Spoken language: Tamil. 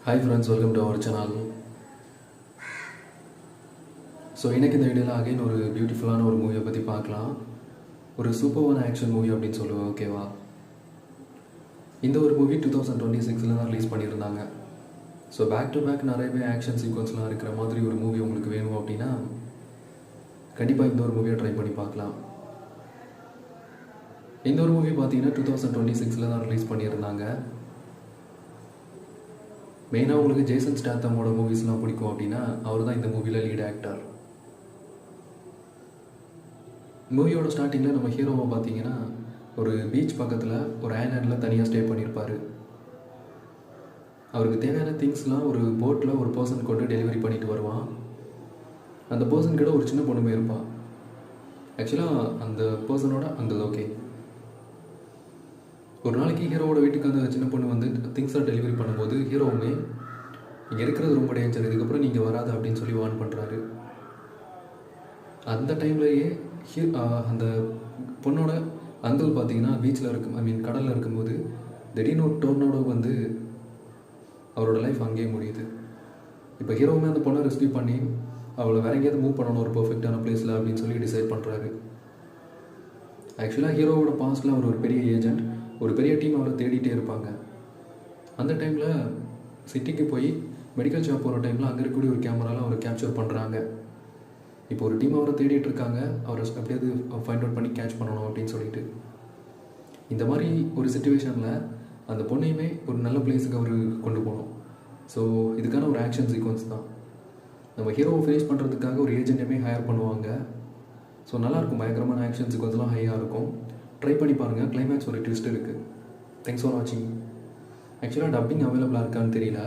Hi friends, welcome to our channel. So எனக்கு இந்த வீடியோவில் அகைன் ஒரு பியூட்டிஃபுல்லான ஒரு மூவியை பற்றி பார்க்கலாம். ஒரு சூப்பர்வான ஆக்ஷன் மூவி அப்படின்னு சொல்லுவேன், ஓகேவா? இந்த ஒரு மூவி 2026 தான் ரிலீஸ் பண்ணியிருந்தாங்க. ஸோ பேக் டு பேக் நிறையவே ஆக்ஷன் சீக்வன்ஸ்லாம் இருக்கிற மாதிரி ஒரு மூவி உங்களுக்கு வேணும் அப்படின்னா கண்டிப்பாக இந்த ஒரு மூவியை ட்ரை பண்ணி பார்க்கலாம். இந்த ஒரு மூவி பார்த்தீங்கன்னா 2026 தான் ரிலீஸ் பண்ணியிருந்தாங்க. மெயினாக உங்களுக்கு ஜேசன் ஸ்டாத்தமோட மூவிஸ்லாம் பிடிக்கும் அப்படின்னா அவர் தான் இந்த மூவியில் லீட் ஆக்டர். மூவியோட ஸ்டார்டிங்கில் நம்ம ஹீரோவை பார்த்தீங்கன்னா ஒரு பீச் பக்கத்தில் ஒரு ஐலாண்டில் தனியாக ஸ்டே பண்ணியிருப்பார். அவருக்கு தேவையான திங்ஸ்லாம் ஒரு போட்டில் ஒரு பர்சன் கொண்டு டெலிவரி பண்ணிட்டு வருவான். அந்த பர்சன் கிட்ட ஒரு சின்ன பொண்ணுமே இருப்பாள். ஆக்சுவலாக அந்த பர்சனோட அங்கிள், ஓகே. ஒரு நாளைக்கு ஹீரோவோட வீட்டுக்கு அந்த சின்ன பொண்ணு வந்து திங்ஸை டெலிவரி பண்ணும்போது ஹீரோவுமே இங்கே இருக்கிறது ரொம்ப டேஞ்சர், இதுக்கப்புறம் நீங்கள் வராது அப்படின்னு சொல்லி வார்ன் பண்ணுறாரு. அந்த டைம்லேயே அந்த பொண்ணோட அங்கிள் பார்த்தீங்கன்னா பீச்சில் இருக்கும், கடலில் இருக்கும்போது திடீர்னு ஒரு டோர்னாடோ வந்து அவரோட லைஃப் அங்கேயே முடியுது. இப்போ ஹீரோவுமே அந்த பொண்ணை ரெஸ்க்யூ பண்ணி அவளை வேற எங்கேயாவது மூவ் பண்ணணும் ஒரு பர்ஃபெக்டான பிளேஸில் அப்படின்னு சொல்லி டிசைட் பண்ணுறாரு. ஆக்சுவலாக ஹீரோவோட பாஸ்டில் அவர் ஒரு பெரிய ஏஜென்ட், ஒரு பெரிய டீம் அவரை தேடிட்டே இருப்பாங்க. அந்த டைமில் சிட்டிக்கு போய் மெடிக்கல் ஷாப் போகிற டைமில் அங்கே இருக்கக்கூடிய ஒரு கேமராவில் அவரை கேப்சர் பண்ணுறாங்க. இப்போ ஒரு டீம் அவரை தேடிட்டு இருக்காங்க, அவரை எப்படியாவது ஃபைண்ட் அவுட் பண்ணி கேட்ச் பண்ணணும் அப்படின்னு சொல்லிட்டு. இந்த மாதிரி ஒரு சிச்சுவேஷனில் அந்த பொண்ணையுமே ஒரு நல்ல பிளேஸுக்கு அவர் கொண்டு போகணும். ஸோ இதுக்கான ஒரு ஆக்ஷன் சீக்வன்ஸ் தான். நம்ம ஹீரோவை ஃபினிஷ் பண்ணுறதுக்காக ஒரு ஏஜென்ட்டுமே ஹையர் பண்ணுவாங்க. ஸோ நல்லாயிருக்கும், பயங்கரமான ஆக்ஷன் சீக்வன்ஸ்லாம் ஹையாக இருக்கும். ட்ரை பண்ணி பாருங்கள். கிளைமேக்ஸ் ஒரு ட்விஸ்ட் இருக்குது. தேங்க்ஸ் ஃபார் வாட்சிங். ஆக்சுவலாக டப்பிங் அவைலபிளாக இருக்கான்னு தெரியல.